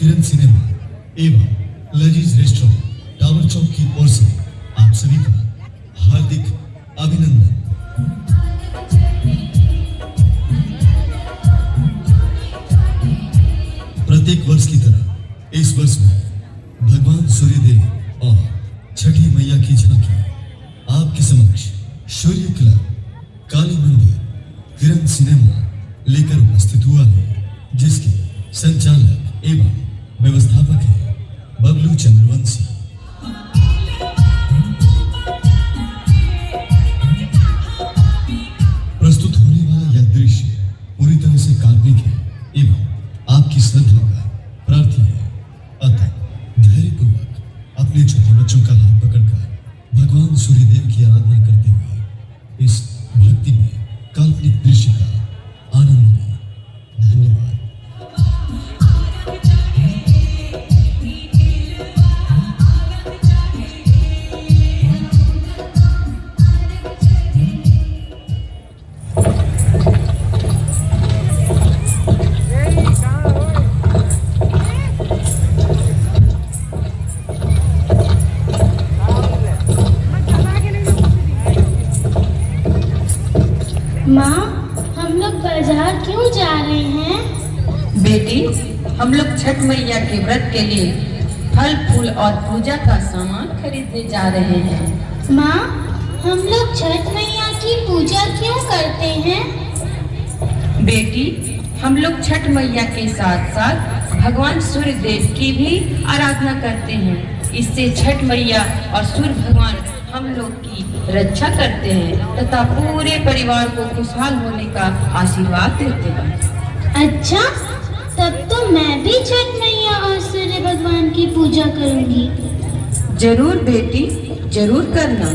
किरण cinema एवं लजीज restaurant tower चौक की ओर से आप सभी का हार्दिक अभिनंदन। प्रत्येक वर्ष की तरह इस वर्ष में भगवान सूर्यदेव और छठी मैया की झांकी आपके समक्ष सूर्य क्लब, काली मंदिर, किरण सिनेमा लेकर उपस्थित हुआ है, जिसके संचालक एवं व्यवस्थापक है बबलू चंद्रवंशी। प्रस्तुत होने वाला यह दृश्य पूरी तरह से काल्पनिक है एवं आपकी श्रद्धा का प्रार्थी है। अतः धैर्यपूर्वक अपने छोटे बच्चों का हाथ पकड़कर भगवान सूर्यदेव की आराधना करते हुए इस भक्ति में काल्पनिक दृश्य का आनंद लें। धन्यवाद। माँ, हम लोग बाजार क्यों जा रहे हैं? बेटी, हम लोग छठ मैया के व्रत के लिए फल फूल और पूजा का सामान खरीदने जा रहे हैं। माँ, हम लोग छठ मैया की पूजा क्यों करते हैं? बेटी, हम लोग छठ मैया के साथ साथ भगवान सूर्य देव की भी आराधना करते हैं। इससे छठ मैया और सूर्य भगवान हम लोग की रक्षा करते हैं तथा पूरे परिवार को खुशहाल होने का आशीर्वाद देते हैं। अच्छा, तब तो मैं भी छठ मैया और सूर्य भगवान की पूजा करूंगी। जरूर बेटी, जरूर करना।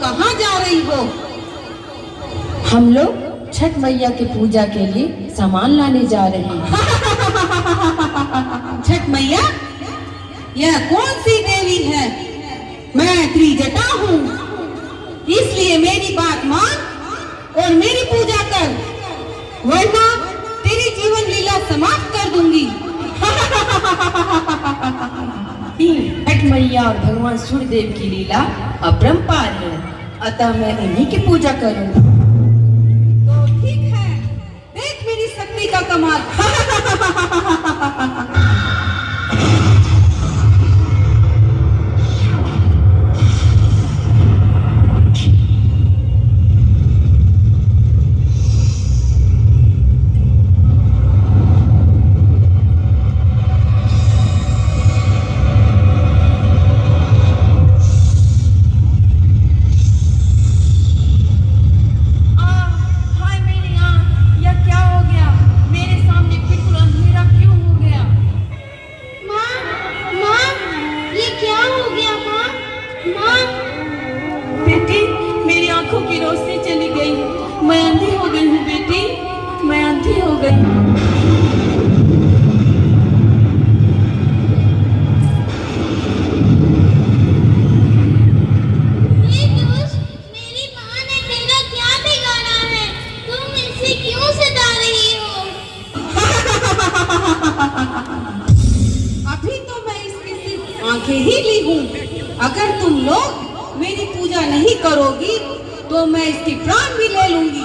कहाँ जा रही हो? हम लोग छठ मैया की पूजा के लिए सामान लाने जा रहे हैं। छठ मैया? यह कौन सी देवी है? मैं त्रिजटा हूँ, इसलिए मेरी बात मान और मेरी पूजा कर, वरना तेरी जीवन लीला समाप्त कर दूंगी। छठ मैया और भगवान सूर्य देव की लीला अपरंपार है, अतः मैं इन्हीं की पूजा करूंगा। तो ठीक है, देख मेरी शक्ति का कमाल। की रोशनी चली गई, मैं अंधी हो गई हूँ बेटी, मैं अंधी हो गई। मेरी माँ ने तेरा क्या बिगाड़ा है? तुम इसे क्यों सता रही हो? अभी तो मैं इसकी सिर्फ आंखें ही ली हूँ। अगर तुम लोग मेरी पूजा नहीं करोगी तो मैं इसकी प्राण भी ले लूंगी।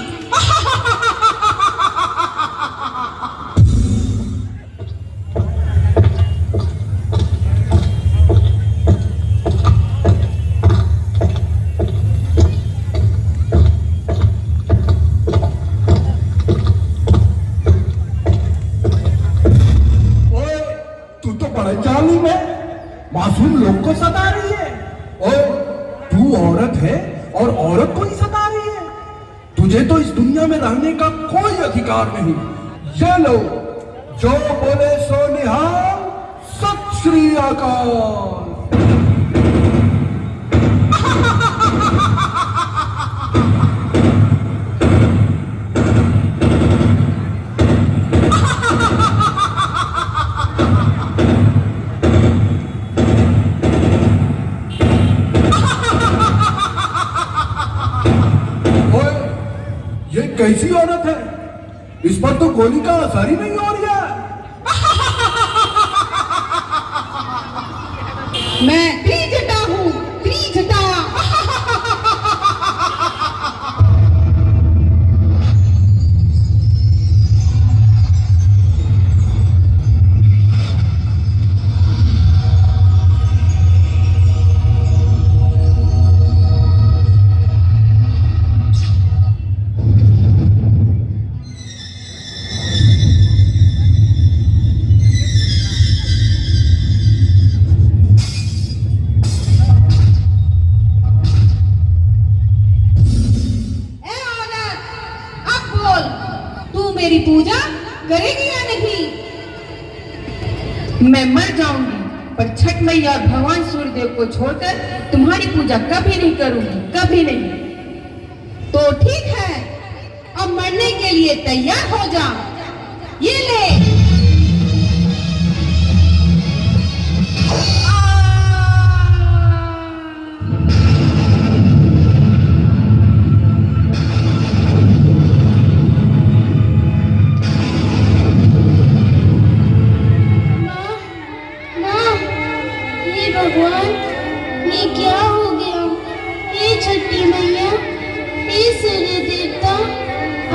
ओए, तू तो बड़े चालू में मासूम लोग को सता रही है। ओए, तू औरत है और औरत को ही सता रही है। तुझे तो इस दुनिया में रहने का कोई अधिकार नहीं। ये लो, जो बोले सो निहाल, सत श्री अकाल। कैसी औरत है? इस पर तो गोली का असर ही नहीं हो रहा। मैं त्रिजटा हूँ, त्रिजटा। मेरी पूजा करेगी या नहीं? मैं मर जाऊंगी पर छठ मैया और भगवान सूर्यदेव को छोड़कर तुम्हारी पूजा कभी नहीं करूंगी, कभी नहीं। तो ठीक है, अब मरने के लिए तैयार हो जा। ये ले। भगवान, ये क्या हो गया? हे छठी मैया, हे सूर्य देवता,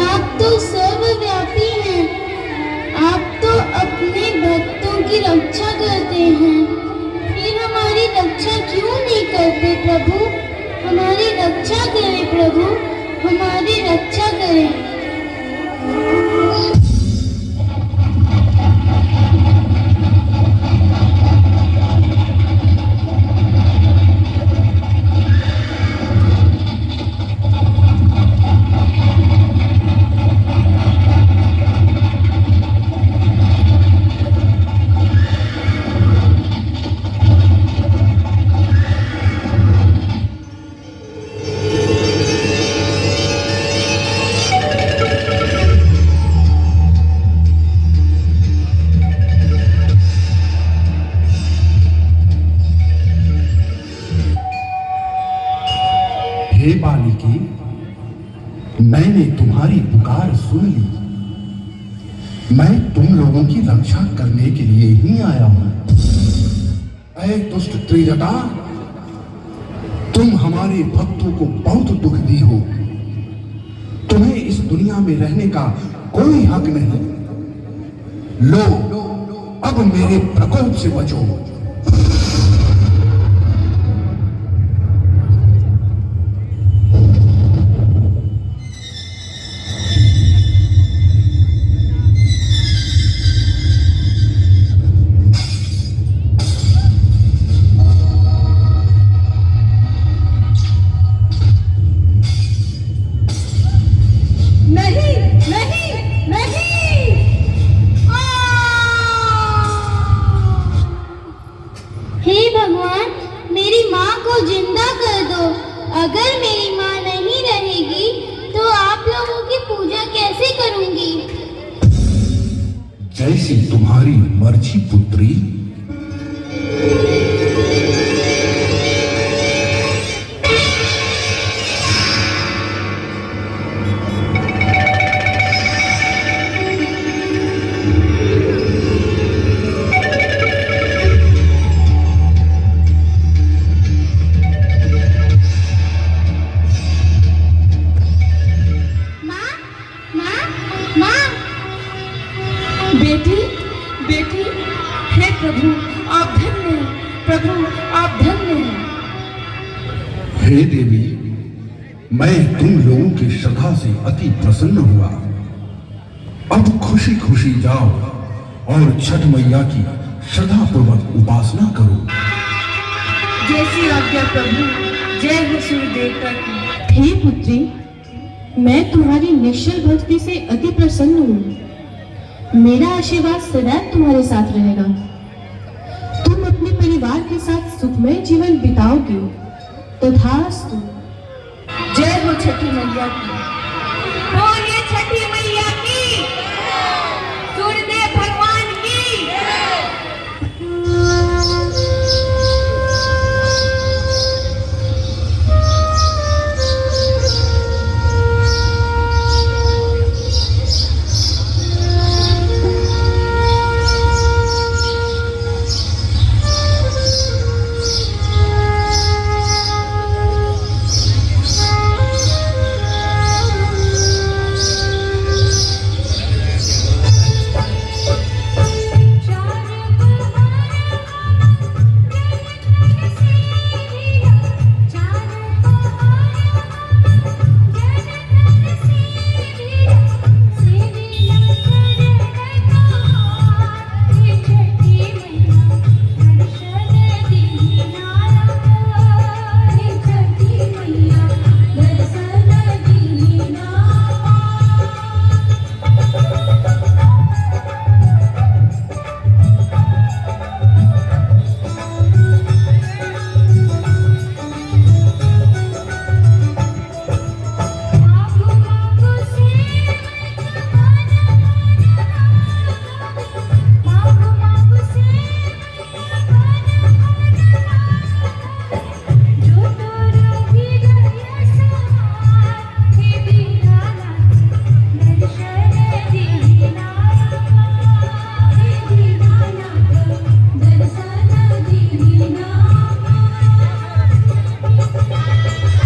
आप तो सर्वव्यापी हैं। आप तो अपने भक्तों की रक्षा करते हैं, फिर हमारी रक्षा क्यों नहीं करते प्रभु? हमारी रक्षा करें प्रभु, हमारी रक्षा करें। हे बालिके, मैंने तुम्हारी पुकार सुन ली। मैं तुम लोगों की रक्षा करने के लिए ही आया हूं। ऐ दुष्ट त्रिजटा, तुम हमारे भक्तों को बहुत दुख दी हो। तुम्हें इस दुनिया में रहने का कोई हक नहीं। लो, अब मेरे प्रकोप से बचो। अगर मेरी माँ नहीं रहेगी तो आप लोगों की पूजा कैसे करूंगी? जैसी तुम्हारी मर्जी पुत्री। बेटी, बेटी, हे प्रभु आप धन्य हैं, प्रभु आप धन्य हैं। हे देवी, मैं तुम लोगों की श्रद्धा से अति प्रसन्न हुआ। अब खुशी खुशी जाओ और छठ मैया की श्रद्धा पूर्वक उपासना करो। जैसी आज्ञा प्रभु, जय हो सूर्य देवता की। हे पुत्री, मैं तुम्हारी निश्चल भक्ति से अति प्रसन्न हूँ। मेरा आशीर्वाद सदैव तुम्हारे साथ रहेगा। तुम अपने परिवार के साथ सुखमय जीवन बिताओगे। तथास्तु। जय हो छठी मैया की।